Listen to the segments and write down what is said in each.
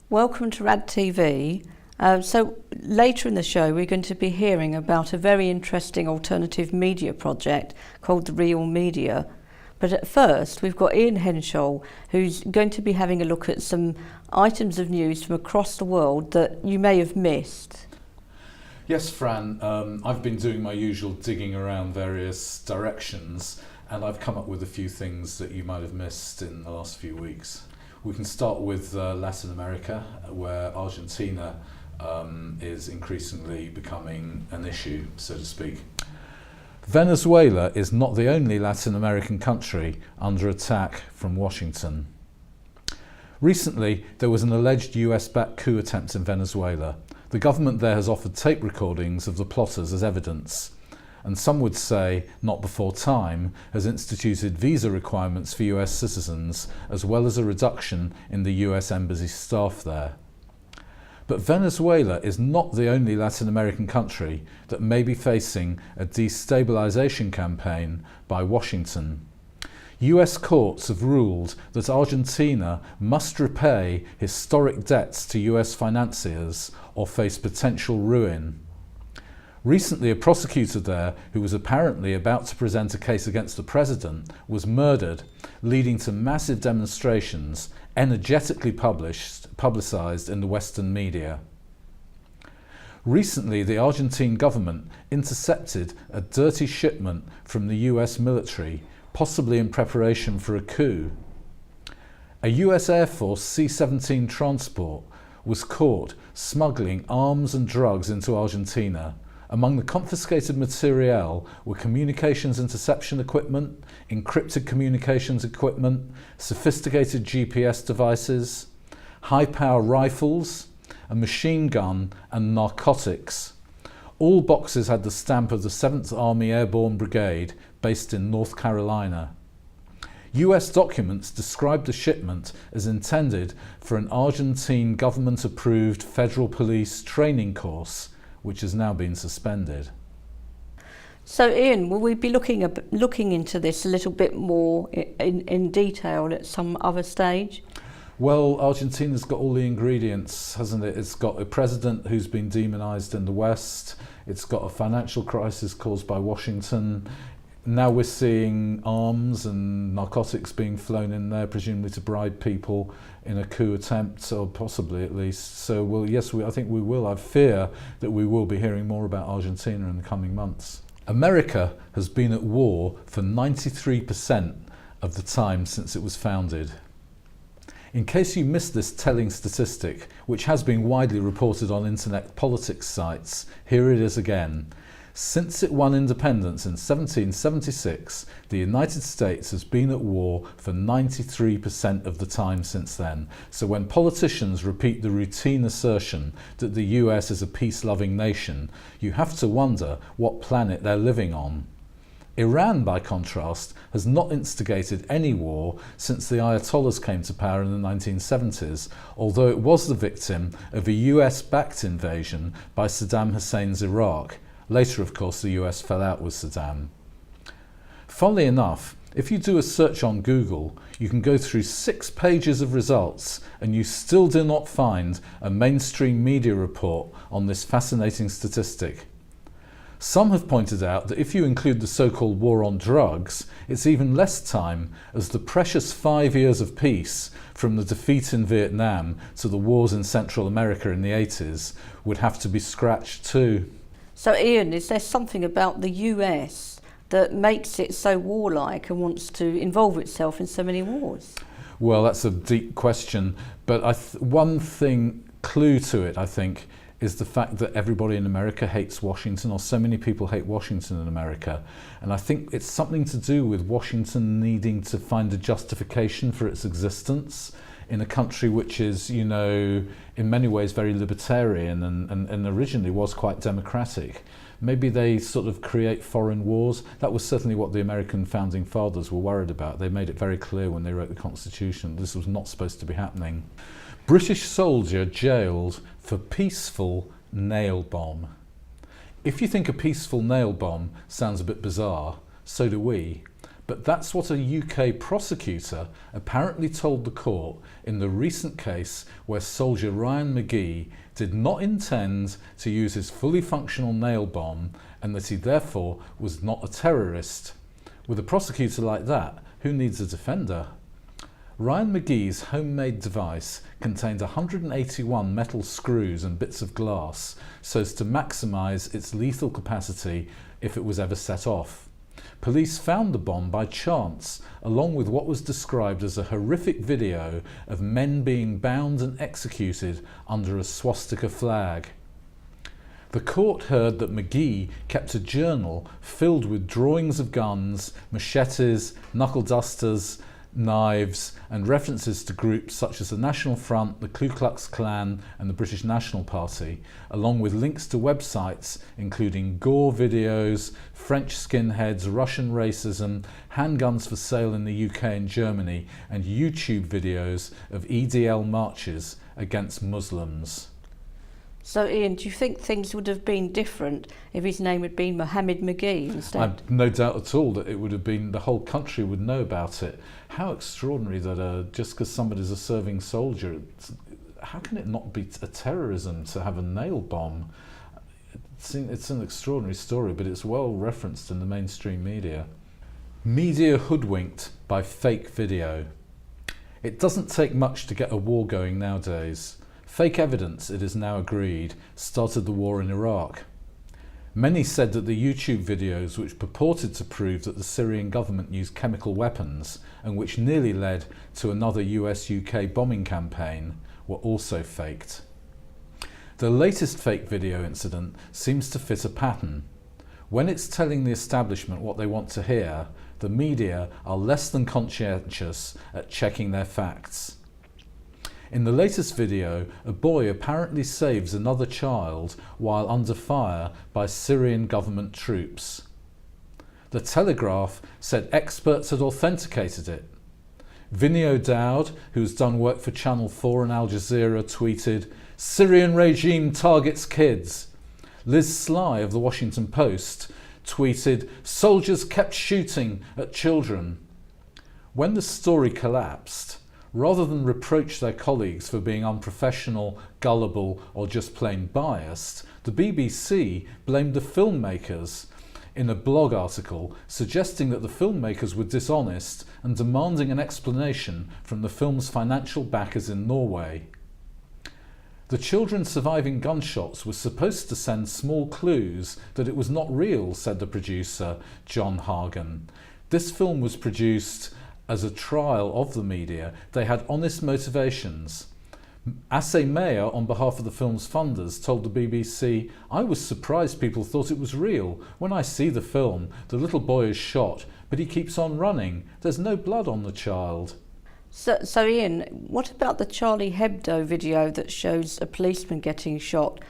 Welcome to RADTV. So later in the show we're going to be hearing about a very interesting alternative media project called The Real Media. But at first we've got Ian Henshall, who's going to be having a look at some items of news from across the world that you may have missed. Yes, Fran, I've been doing my usual digging around various directions, and I've come up with a few things that you might have missed in the last few weeks. We can start with Latin America, where Argentina is increasingly becoming an issue, so to speak. Venezuela is not the only Latin American country under attack from Washington. Recently, there was an alleged US-backed coup attempt in Venezuela. The government there has offered tape recordings of the plotters as evidence, and some would say, not before time, has instituted visa requirements for US citizens, as well as a reduction in the US embassy staff there. But Venezuela is not the only Latin American country that may be facing a destabilization campaign by Washington. US courts have ruled that Argentina must repay historic debts to US financiers or face potential ruin. Recently, a prosecutor there, who was apparently about to present a case against the president, was murdered, leading to massive demonstrations, energetically publicised in the Western media. Recently, the Argentine government intercepted a dirty shipment from the US military, possibly in preparation for a coup. A US Air Force C-17 transport was caught smuggling arms and drugs into Argentina. Among the confiscated materiel were communications interception equipment, encrypted communications equipment, sophisticated GPS devices, high-power rifles, a machine gun and narcotics. All boxes had the stamp of the 7th Army Airborne Brigade based in North Carolina. US documents described the shipment as intended for an Argentine government-approved federal police training course, which has now been suspended. So Ian, will we be looking into this a little bit more in detail at some other stage? Well, Argentina's got all the ingredients, hasn't it? It's got a president who's been demonized in the West. It's got a financial crisis caused by Washington. Now we're seeing arms and narcotics being flown in there, presumably to bribe people in a coup attempt, or possibly at least. So, well, yes, I think we will. I fear that we will be hearing more about Argentina in the coming months. America has been at war for 93% of the time since it was founded. In case you missed this telling statistic, which has been widely reported on internet politics sites, here it is again. Since it won independence in 1776, the United States has been at war for 93% of the time since then. So when politicians repeat the routine assertion that the US is a peace-loving nation, you have to wonder what planet they're living on. Iran, by contrast, has not instigated any war since the Ayatollahs came to power in the 1970s, although it was the victim of a US-backed invasion by Saddam Hussein's Iraq. Later, of course, the US fell out with Saddam. Funnily enough, if you do a search on Google, you can go through 6 pages of results and you still do not find a mainstream media report on this fascinating statistic. Some have pointed out that if you include the so-called war on drugs, it's even less time, as the precious 5 years of peace from the defeat in Vietnam to the wars in Central America in the 80s would have to be scratched too. So Ian, is there something about the US that makes it so warlike and wants to involve itself in so many wars? Well, that's a deep question, but one clue to it, I think, is the fact that everybody in America hates Washington, or so many people hate Washington in America. And I think it's something to do with Washington needing to find a justification for its existence in a country which is, you know, in many ways very libertarian and originally was quite democratic. Maybe they sort of create foreign wars. That was certainly what the American founding fathers were worried about. They made it very clear when they wrote the Constitution this was not supposed to be happening. British soldier jailed for peaceful nail bomb. If you think a peaceful nail bomb sounds a bit bizarre, so do we. But that's what a UK prosecutor apparently told the court in the recent case where soldier Ryan McGee did not intend to use his fully functional nail bomb and that he therefore was not a terrorist. With a prosecutor like that, who needs a defender? Ryan McGee's homemade device contained 181 metal screws and bits of glass so as to maximise its lethal capacity if it was ever set off. Police found the bomb by chance, along with what was described as a horrific video of men being bound and executed under a swastika flag. The court heard that McGee kept a journal filled with drawings of guns, machetes, knuckle dusters, knives, and references to groups such as the National Front, the Ku Klux Klan, and the British National Party, along with links to websites including gore videos, French skinheads, Russian racism, handguns for sale in the UK and Germany, and YouTube videos of EDL marches against Muslims. So Ian, do you think things would have been different if his name had been Mohammed McGee instead? I've no doubt at all that it would have been, the whole country would know about it. How extraordinary that just because somebody's a serving soldier, how can it not be a terrorism to have a nail bomb? It's an extraordinary story, but it's well referenced in the mainstream media. Media hoodwinked by fake video. It doesn't take much to get a war going nowadays. Fake evidence, it is now agreed, started the war in Iraq. Many said that the YouTube videos which purported to prove that the Syrian government used chemical weapons and which nearly led to another US-UK bombing campaign were also faked. The latest fake video incident seems to fit a pattern. When it's telling the establishment what they want to hear, the media are less than conscientious at checking their facts. In the latest video, a boy apparently saves another child while under fire by Syrian government troops. The Telegraph said experts had authenticated it. Vinny O'Dowd, who's done work for Channel 4 and Al Jazeera, tweeted, "Syrian regime targets kids." Liz Sly of the Washington Post tweeted, "Soldiers kept shooting at children." When the story collapsed, rather than reproach their colleagues for being unprofessional, gullible, or just plain biased, the BBC blamed the filmmakers in a blog article suggesting that the filmmakers were dishonest and demanding an explanation from the film's financial backers in Norway. The children surviving gunshots were supposed to send small clues that it was not real, said the producer, John Hagen. This film was produced as a trial of the media. They had honest motivations. Ase Mayer, on behalf of the film's funders, told the BBC, "I was surprised people thought it was real. When I see the film, the little boy is shot, but he keeps on running. There's no blood on the child." So Ian, what about the Charlie Hebdo video that shows a policeman getting shot?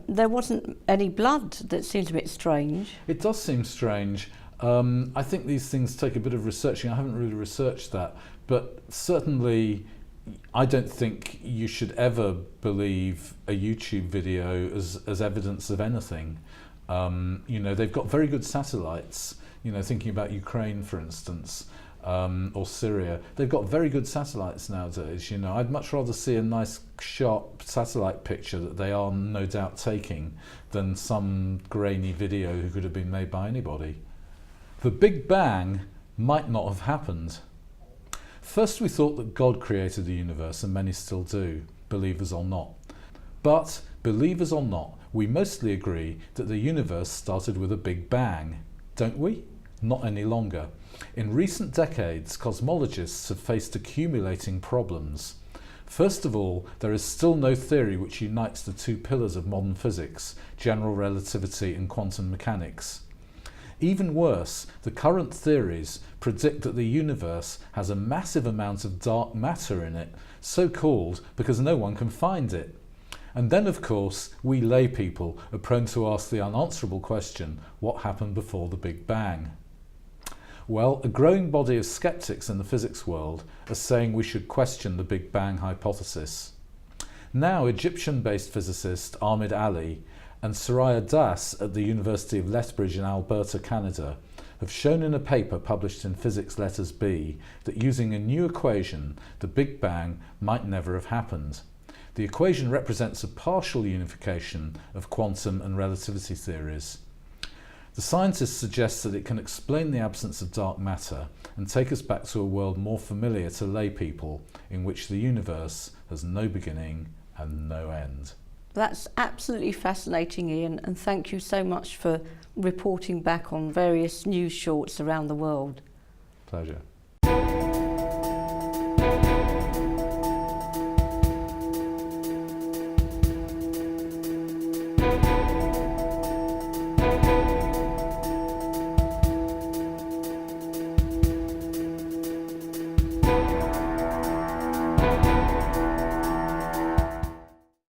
There wasn't any blood. That seems a bit strange. It does seem strange. I think these things take a bit of researching. I haven't really researched that, but certainly I don't think you should ever believe a YouTube video as evidence of anything. They've got very good satellites, thinking about Ukraine, for instance, or Syria. They've got very good satellites nowadays. I'd much rather see a nice, sharp satellite picture that they are no doubt taking than some grainy video who could have been made by anybody. The Big Bang might not have happened. First we thought that God created the universe, and many still do, believers or not. But, believers or not, we mostly agree that the universe started with a Big Bang, don't we? Not any longer. In recent decades, cosmologists have faced accumulating problems. First of all, there is still no theory which unites the two pillars of modern physics, general relativity and quantum mechanics. Even worse, the current theories predict that the universe has a massive amount of dark matter in it, so called because no one can find it. And then, of course, we lay people are prone to ask the unanswerable question, what happened before the Big Bang? Well, a growing body of skeptics in the physics world are saying we should question the Big Bang hypothesis. Now, Egyptian-based physicist Ahmed Ali and Soraya Das at the University of Lethbridge in Alberta, Canada, have shown in a paper published in Physics Letters B that using a new equation, the Big Bang might never have happened. The equation represents a partial unification of quantum and relativity theories. The scientists suggest that it can explain the absence of dark matter and take us back to a world more familiar to lay people, in which the universe has no beginning and no end. That's absolutely fascinating, Ian, and thank you so much for reporting back on various news shorts around the world. Pleasure.